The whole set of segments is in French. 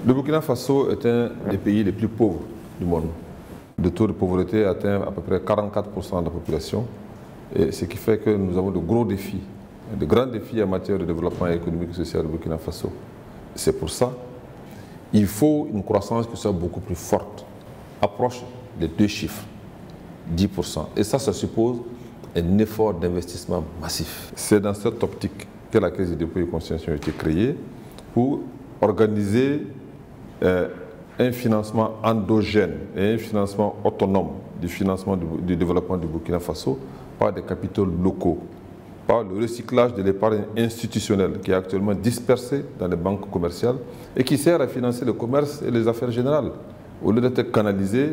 Le Burkina Faso est un des pays les plus pauvres du monde. Le taux de pauvreté atteint à peu près 44% de la population, et ce qui fait que nous avons de gros défis, de grands défis en matière de développement économique et social au Burkina Faso. C'est pour ça qu'il faut une croissance qui soit beaucoup plus forte, approche des 2 chiffres, 10%. Et ça suppose un effort d'investissement massif. C'est dans cette optique que la Caisse des dépôts et consignations a été créée pour organiser un financement endogène et un financement autonome du financement du développement du Burkina Faso par des capitaux locaux, par le recyclage de l'épargne institutionnelle qui est actuellement dispersée dans les banques commerciales et qui sert à financer le commerce et les affaires générales, au lieu d'être canalisée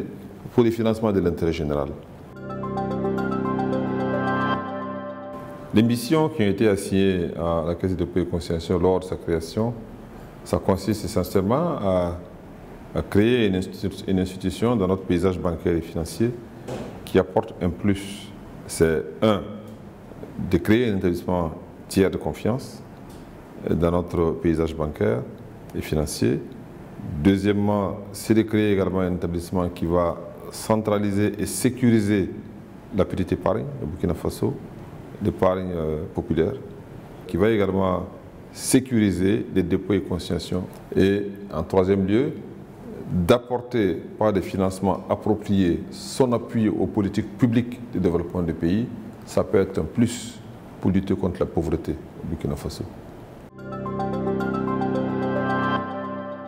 pour le financement de l'intérêt général. Les missions qui ont été assignées à la Caisse des dépôts et consignations lors de sa création, ça consiste essentiellement à créer une institution dans notre paysage bancaire et financier qui apporte un plus. C'est de créer un établissement tiers de confiance dans notre paysage bancaire et financier. Deuxièmement, c'est de créer également un établissement qui va centraliser et sécuriser la petite épargne au Burkina Faso, l'épargne populaire, qui va également sécuriser les dépôts et consignations. Et en troisième lieu, d'apporter par des financements appropriés son appui aux politiques publiques de développement du pays. Ça peut être un plus pour lutter contre la pauvreté au Burkina Faso.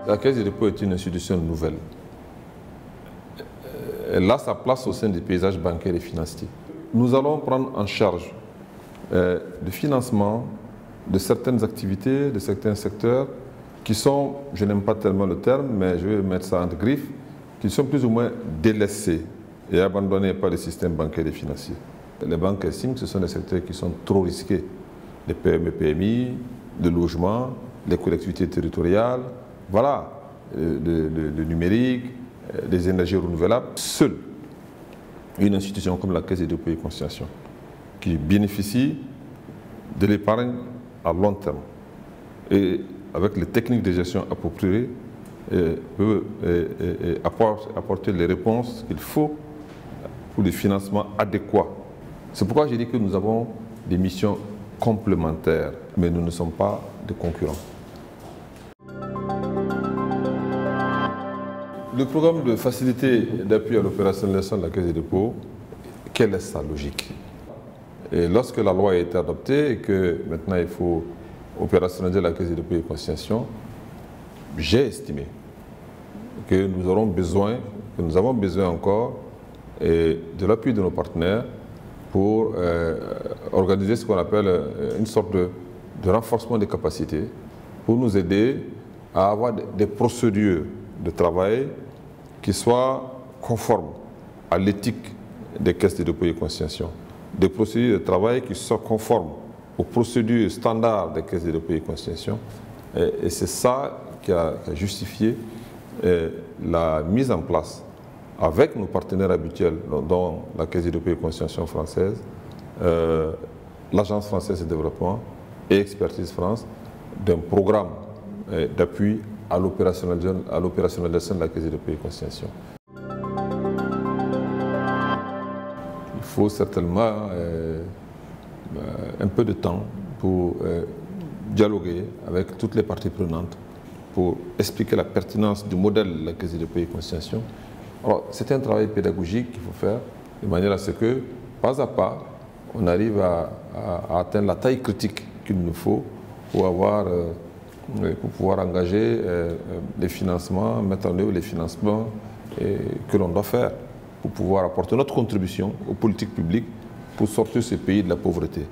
La Caisse des dépôts est une institution nouvelle. Elle a sa place au sein des paysages bancaires et financiers. Nous allons prendre en charge le financement de certaines activités, de certains secteurs qui sont, je n'aime pas tellement le terme, mais je vais mettre ça entre griffes, qui sont plus ou moins délaissés et abandonnés par le système bancaire et financier. Les banques estiment que ce sont des secteurs qui sont trop risqués. Les PME, PMI, le logement, les collectivités territoriales, voilà, le numérique, les énergies renouvelables. Seule une institution comme la Caisse des dépôts et consignations qui bénéficie de l'épargne à long terme et avec les techniques de gestion appropriées peut apporter les réponses qu'il faut pour les financements adéquats. C'est pourquoi j'ai dit que nous avons des missions complémentaires, mais nous ne sommes pas des concurrents. Le programme de facilité d'appui à l'opérationnalisation de la Caisse des dépôts, quelle est sa logique? Et lorsque la loi a été adoptée et que maintenant il faut opérationnaliser la Caisse des dépôts et consignations, j'ai estimé que nous avons besoin encore de l'appui de nos partenaires pour organiser ce qu'on appelle une sorte de renforcement des capacités, pour nous aider à avoir des procédures de travail qui soient conformes à l'éthique des caisses de dépôt et consignation, des procédures de travail qui soient conformes aux procédures standards des caisses de dépôt et consignation. Et c'est ça qui a justifié la mise en place avec nos partenaires habituels, dont la Caisse de dépôt et consignation française, l'Agence française de développement et Expertise France, d'un programme d'appui à l'opérationnalisation de la Caisse de dépôt et consignation. Il faut certainement un peu de temps pour dialoguer avec toutes les parties prenantes, pour expliquer la pertinence du modèle de la Caisse de dépôt et consignation. Alors, c'est un travail pédagogique qu'il faut faire de manière à ce que, pas à pas, on arrive à atteindre la taille critique qu'il nous faut pour pouvoir engager les financements, mettre en œuvre les financements que l'on doit faire pour pouvoir apporter notre contribution aux politiques publiques pour sortir ce pays de la pauvreté.